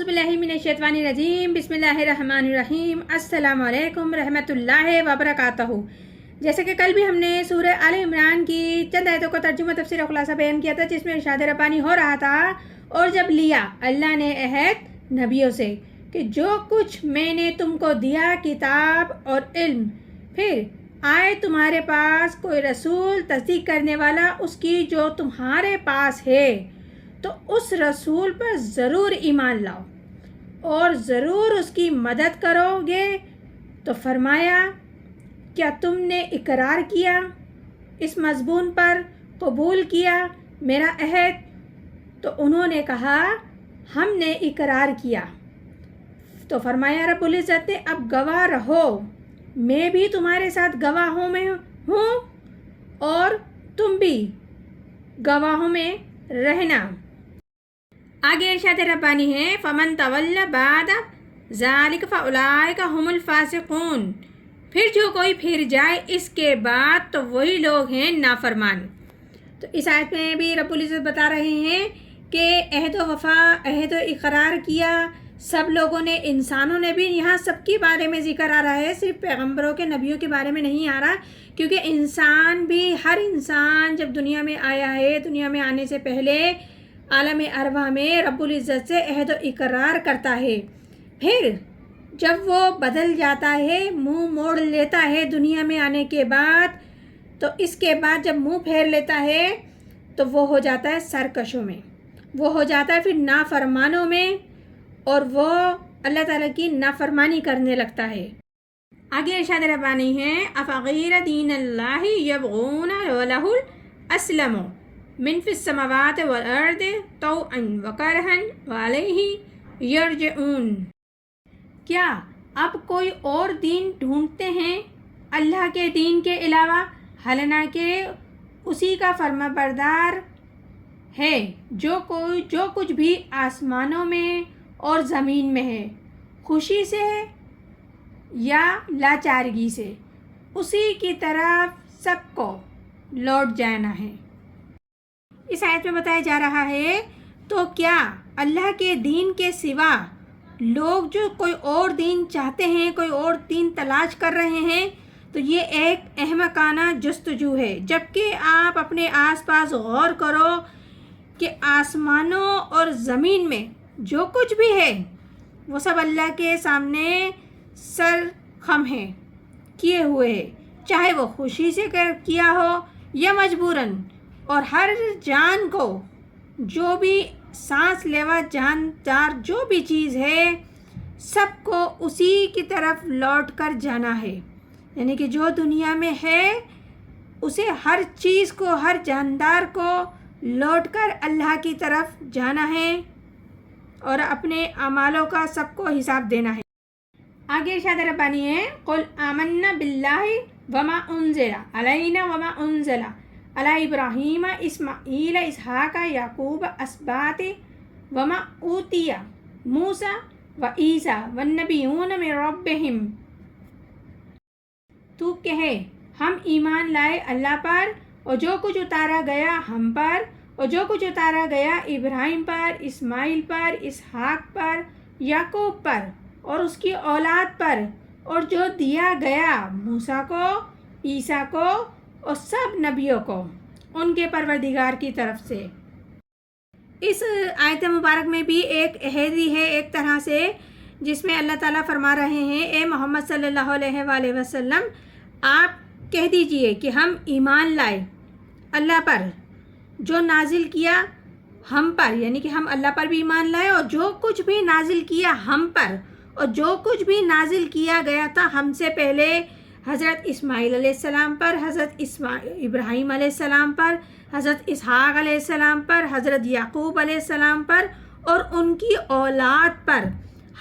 اعوذ باللہ من الشیطان الرجیم بسم اللہ الرحمن الرحیم السلام علیکم رحمۃ اللہ وبرکاتہ۔ جیسے کہ کل بھی ہم نے سورہ آل عمران کی چند آیتوں کا ترجمہ تفسیر و خلاصہ بیان کیا تھا، جس میں ارشاد ربانی ہو رہا تھا اور جب لیا اللہ نے عہد نبیوں سے کہ جو کچھ میں نے تم کو دیا کتاب اور علم، پھر آئے تمہارے پاس کوئی رسول تصدیق کرنے والا اس کی جو تمہارے پاس ہے، تو اس رسول پر ضرور ایمان لاؤ اور ضرور اس کی مدد کرو گے۔ تو فرمایا کیا تم نے اقرار کیا اس مضمون پر، قبول کیا میرا عہد؟ تو انہوں نے کہا ہم نے اقرار کیا۔ تو فرمایا رب العزت نے اب گواہ رہو، میں بھی تمہارے ساتھ گواہوں میں ہوں اور تم بھی گواہوں میں رہنا۔ آگے ارشاد ربانی ہے فمن تولی بعد ذالک فاولئک هم الفاسقون، پھر جو کوئی پھر جائے اس کے بعد تو وہی لوگ ہیں نافرمان۔ تو اس آیت میں بھی رب العزت بتا رہے ہیں کہ عہد و وفا، عہد و اقرار کیا سب لوگوں نے، انسانوں نے بھی۔ یہاں سب کے بارے میں ذکر آ رہا ہے، صرف پیغمبروں کے نبیوں کے بارے میں نہیں آ رہا، کیونکہ انسان بھی، ہر انسان جب دنیا میں آیا ہے، دنیا میں آنے سے پہلے عالم ارواح میں رب العزت سے عہد و اقرار کرتا ہے، پھر جب وہ بدل جاتا ہے، منہ موڑ لیتا ہے دنیا میں آنے کے بعد، تو اس کے بعد جب منہ پھیر لیتا ہے تو وہ ہو جاتا ہے سرکشوں میں، وہ ہو جاتا ہے پھر نافرمانوں میں، اور وہ اللہ تعالیٰ کی نافرمانی کرنے لگتا ہے۔ آگے ارشاد ربانی ہے افغیر دین اللہ یبغون ولہ الاسلم من فی السماوات والارض طوعا وکرہا والیہ یرجعون، کیا اب کوئی اور دین ڈھونڈتے ہیں اللہ کے دین کے علاوہ، حالانکہ اسی کا فرما بردار ہے جو کچھ بھی آسمانوں میں اور زمین میں ہے، خوشی سے یا لاچارگی سے اسی کی طرف سب کو لوٹ جانا ہے۔ اس آیت میں بتایا جا رہا ہے تو کیا اللہ کے دین کے سوا لوگ جو کوئی اور دین چاہتے ہیں، کوئی اور دین تلاش کر رہے ہیں، تو یہ ایک احمقانہ جستجو ہے۔ جبکہ آپ اپنے آس پاس غور کرو کہ آسمانوں اور زمین میں جو کچھ بھی ہے وہ سب اللہ کے سامنے سر خم ہے، کیے ہوئے ہے، چاہے وہ خوشی سے کیا ہو یا مجبوراً، اور ہر جان کو، جو بھی سانس لیوا جاندار جو بھی چیز ہے، سب کو اسی کی طرف لوٹ کر جانا ہے۔ یعنی کہ جو دنیا میں ہے اسے ہر چیز کو، ہر جاندار کو لوٹ کر اللہ کی طرف جانا ہے اور اپنے اعمالوں کا سب کو حساب دینا ہے۔ آگے ارشاد ربانی ہے قل آمنا باللہ وما انزل علینا وما انزل علی ابراہیم اسماعیل اسحاق یعقوب اسباط وما اوتی موسیٰ و عیسیٰ والنبیون من ربہم، تو کہے ہم ایمان لائے اللہ پر اور جو کچھ اتارا گیا ہم پر، اور جو کچھ اتارا گیا ابراہیم پر، اسماعیل پر، اسحاق پر، یعقوب پر اور اس کی اولاد پر، اور جو دیا گیا موسیٰ کو، عیسیٰ کو اور سب نبیوں کو ان کے پروردگار کی طرف سے۔ اس آیت مبارک میں بھی ایک عہد ہی ہے ایک طرح سے، جس میں اللہ تعالیٰ فرما رہے ہیں اے محمد صلی اللہ علیہ وآلہ وسلم، آپ کہہ دیجئے کہ ہم ایمان لائے اللہ پر، جو نازل کیا ہم پر، یعنی کہ ہم اللہ پر بھی ایمان لائے اور جو کچھ بھی نازل کیا ہم پر، اور جو کچھ بھی نازل کیا گیا تھا ہم سے پہلے حضرت اسماعیل علیہ السلام پر، حضرت ابراہیم علیہ السلام پر، حضرت اسحاق علیہ السلام پر، حضرت یعقوب علیہ السلام پر اور ان کی اولاد پر،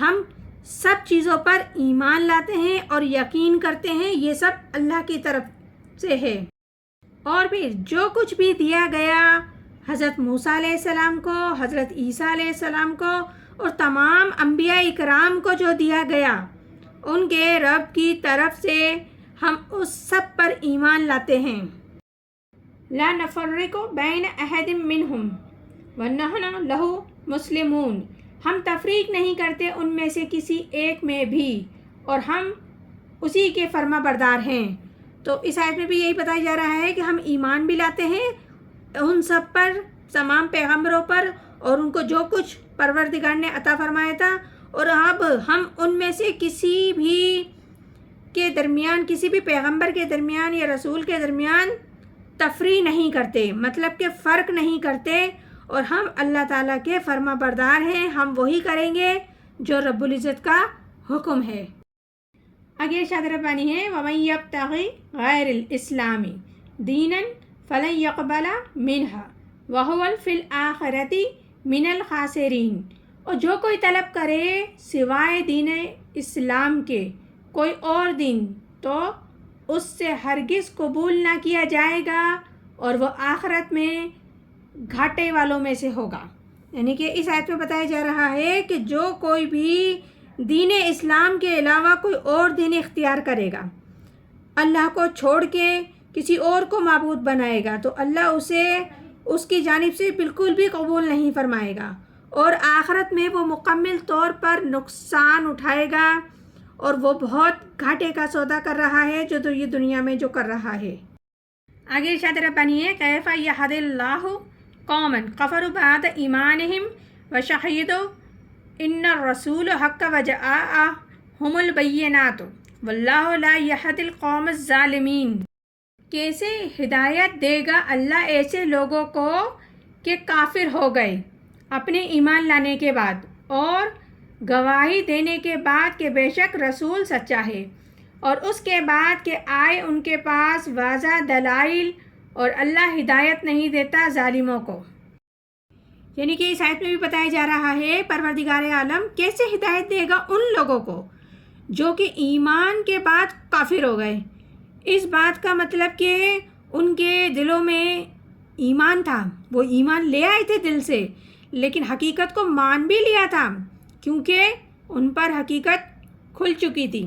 ہم سب چیزوں پر ایمان لاتے ہیں اور یقین کرتے ہیں یہ سب اللہ کی طرف سے ہے۔ اور پھر جو کچھ بھی دیا گیا حضرت موسیٰ علیہ السلام کو، حضرت عیسیٰ علیہ السلام کو اور تمام انبیاء اکرام کو جو دیا گیا ان کے رب کی طرف سے، ہم اس سب پر ایمان لاتے ہیں۔ لا نفرق بین احد منہم ونحن لہ مسلمون، ہم تفریق نہیں کرتے ان میں سے کسی ایک میں بھی، اور ہم اسی کے فرما بردار ہیں۔ تو اس آیت میں بھی یہی بتایا جا رہا ہے کہ ہم ایمان بھی لاتے ہیں ان سب پر، تمام پیغمبروں پر، اور ان کو جو کچھ پروردگار نے عطا فرمایا تھا، اور اب ہم ان میں سے کسی بھی کے درمیان، کسی بھی پیغمبر کے درمیان یا رسول کے درمیان تفریق نہیں کرتے، مطلب کہ فرق نہیں کرتے، اور ہم اللہ تعالیٰ کے فرما بردار ہیں، ہم وہی کریں گے جو رب العزت کا حکم ہے۔ آگے ارشاد ربانی ہے وَمَن يَبْتَغِ غَيْرَ الْإِسْلَامِ دِينًا فَلَن يُقْبَلَ مِنْهُ وَهُوَ فِي الْآخِرَةِ مِنَ الْخَاسِرِينَ، اور جو کوئی طلب کرے سوائے دین اسلام کے کوئی اور دین، تو اس سے ہرگز قبول نہ کیا جائے گا، اور وہ آخرت میں گھاٹے والوں میں سے ہوگا۔ یعنی کہ اس آیت میں بتایا جا رہا ہے کہ جو کوئی بھی دین اسلام کے علاوہ کوئی اور دین اختیار کرے گا، اللہ کو چھوڑ کے کسی اور کو معبود بنائے گا، تو اللہ اسے اس کی جانب سے بالکل بھی قبول نہیں فرمائے گا، اور آخرت میں وہ مکمل طور پر نقصان اٹھائے گا، اور وہ بہت گھاٹے کا سودا کر رہا ہے جو یہ دنیا میں جو کر رہا ہے۔ آگے ارشاد ربانی ہے کیف یہد اللہ قوما کفروا بعد ایمانہم وشہدوا ان الرسول حق وجاءہم البینات واللہ لا یہدی القوم الظالمین۔ کیسے ہدایت دے گا اللہ ایسے لوگوں کو کہ کافر ہو گئے اپنے ایمان لانے کے بعد، اور گواہی دینے کے بعد کہ بے شک رسول سچا ہے، اور اس کے بعد کہ آئے ان کے پاس واضح دلائل، اور اللہ ہدایت نہیں دیتا ظالموں کو۔ یعنی کہ اس آیت میں بھی بتایا جا رہا ہے پروردگار عالم کیسے ہدایت دے گا ان لوگوں کو جو کہ ایمان کے بعد کافر ہو گئے۔ اس بات کا مطلب کہ ان کے دلوں میں ایمان تھا، وہ ایمان لے آئے تھے دل سے، لیکن حقیقت کو مان بھی لیا تھا کیونکہ ان پر حقیقت کھل چکی تھی،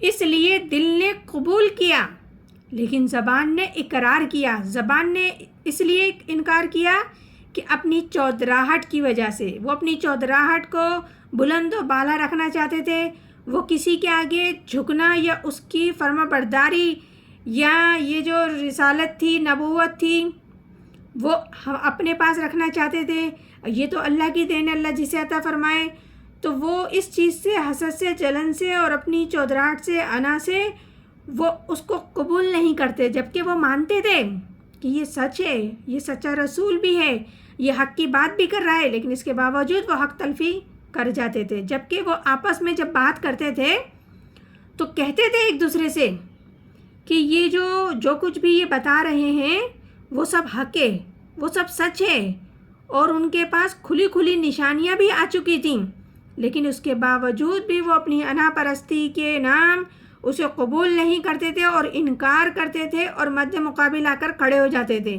اس لیے دل نے قبول کیا، لیکن زبان نے اقرار کیا۔ زبان نے اس لیے انکار کیا کہ اپنی چودراہٹ کی وجہ سے، وہ اپنی چودراہٹ کو بلند و بالا رکھنا چاہتے تھے، وہ کسی کے آگے جھکنا یا اس کی فرما برداری یا یہ جو رسالت تھی، نبوت تھی، وہ اپنے پاس رکھنا چاہتے تھے۔ یہ تو اللہ کی دین ہے، اللہ جسے عطا فرمائے، تو وہ اس چیز سے، حسد سے، جلن سے اور اپنی چودراہٹ سے، انا سے وہ اس کو قبول نہیں کرتے، جبکہ وہ مانتے تھے کہ یہ سچ ہے، یہ سچا رسول بھی ہے، یہ حق کی بات بھی کر رہا ہے، لیکن اس کے باوجود وہ حق تلفی کر جاتے تھے۔ جبکہ وہ آپس میں جب بات کرتے تھے تو کہتے تھے ایک دوسرے سے کہ یہ جو کچھ بھی یہ بتا رہے ہیں وہ سب حق ہے، وہ سب سچ ہے، اور ان کے پاس کھلی کھلی نشانیاں بھی آ چکی تھیں، لیکن اس کے باوجود بھی وہ اپنی انا پرستی کے نام اسے قبول نہیں کرتے تھے اور انکار کرتے تھے اور مد مقابل آ کر کھڑے ہو جاتے تھے۔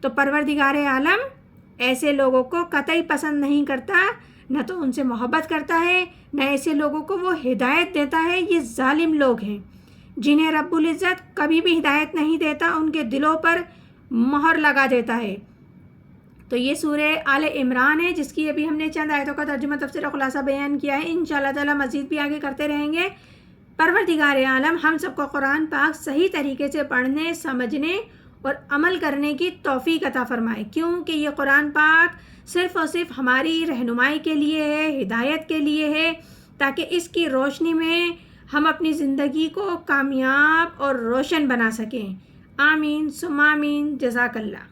تو پروردگار عالم ایسے لوگوں کو قطعی پسند نہیں کرتا، نہ تو ان سے محبت کرتا ہے، نہ ایسے لوگوں کو وہ ہدایت دیتا ہے۔ یہ ظالم لوگ ہیں جنہیں رب العزت کبھی بھی ہدایت نہیں دیتا، ان کے دلوں پر مہر لگا دیتا ہے۔ تو یہ سورہ آل عمران ہے جس کی ابھی ہم نے چند آیتوں کا ترجمہ تفسیر و خلاصہ بیان کیا ہے۔ انشاءاللہ تعالی مزید بھی آگے کرتے رہیں گے۔ پروردگار عالم ہم سب کو قرآن پاک صحیح طریقے سے پڑھنے، سمجھنے اور عمل کرنے کی توفیق عطا فرمائے، کیونکہ یہ قرآن پاک صرف اور صرف ہماری رہنمائی کے لیے ہے، ہدایت کے لیے ہے، تاکہ اس کی روشنی میں ہم اپنی زندگی کو کامیاب اور روشن بنا سکیں۔ آمین ثم آمین، جزاک اللہ۔